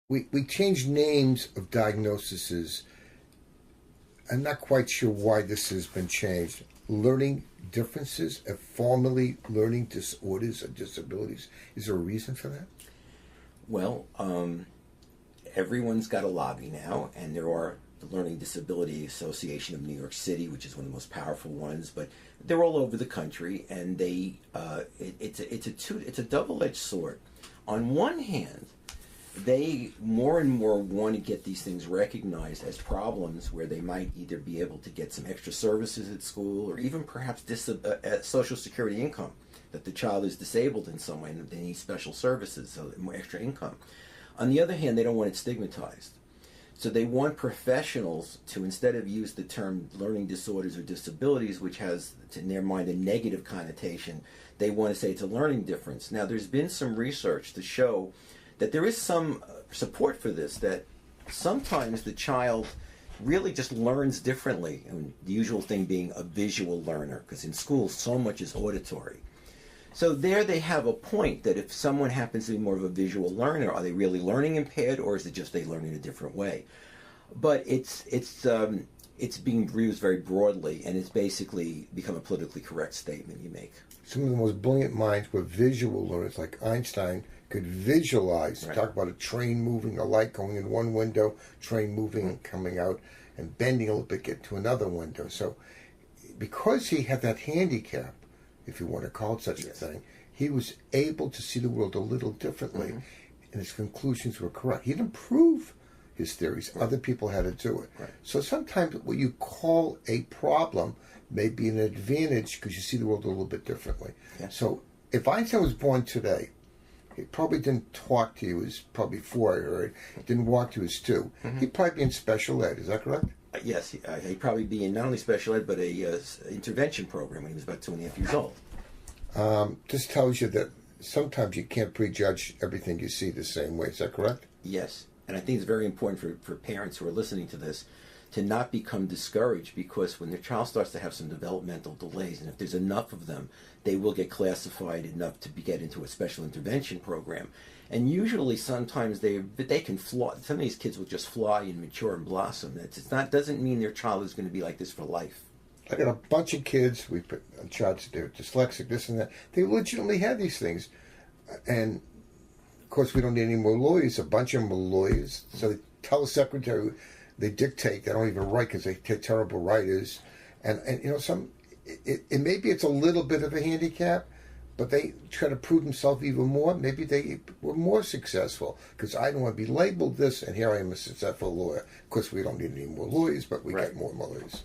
we changed names of diagnoses. I'm not quite sure why this has been changed. Learning differences, formerly learning disorders or disabilities. Is there a reason for that? Well, everyone's got a lobby now, and there are the Learning Disability Association of New York City, which is one of the most powerful ones, but they're all over the country, and it's a double-edged sword. On one hand, they more and more want to get these things recognized as problems where they might either be able to get some extra services at school or even perhaps Social Security income, that the child is disabled in some way and they need special services, so more extra income. On the other hand, they don't want it stigmatized. So they want professionals to, instead of use the term learning disorders or disabilities, which has in their mind a negative connotation, they want to say it's a learning difference. Now, there's been some research to show that there is some support for this, that sometimes the child really just learns differently, and the usual thing being a visual learner, because in school so much is auditory. So there they have a point that if someone happens to be more of a visual learner, are they really learning impaired, or is it just they learn in a different way? But it's being used very broadly, and it's basically become a politically correct statement you make. Some of the most brilliant minds were visual learners, like Einstein could visualize, right. Talk about a train moving, a light going in one window, train moving and coming out, and bending a little bit, get to another window. So because he had that handicap, if you want to call it such a thing, he was able to see the world a little differently, and his conclusions were correct. He didn't prove his theories. Right. Other people had to do it. Right. So sometimes what you call a problem may be an advantage because you see the world a little bit differently. Yeah. So if Einstein was born today, he probably didn't talk to you. He was probably 4, I heard. Didn't walk to his 2. He'd probably be in special ed. Is that correct? Yes. He'd probably be in not only special ed, but a intervention program when he was about 2.5 years old. This tells you that sometimes you can't prejudge everything you see the same way. Is that correct? Yes. And I think it's very important for parents who are listening to this to not become discouraged, because when their child starts to have some developmental delays, and if there's enough of them, they will get classified enough to get into a special intervention program. And usually sometimes they can fly. Some of these kids will just fly and mature and blossom. Doesn't mean their child is going to be like this for life. I got a bunch of kids, we put on charts, they're dyslexic, this and that. They legitimately have these things. And of course, we don't need any more lawyers. A bunch of them are lawyers. So they tell the secretary, they dictate. They don't even write because they're terrible writers. And you know, maybe it's a little bit of a handicap, but they try to prove themselves even more. Maybe they were more successful because I don't want to be labeled this, and here I am a successful lawyer. Of course, we don't need any more lawyers, but we get more lawyers.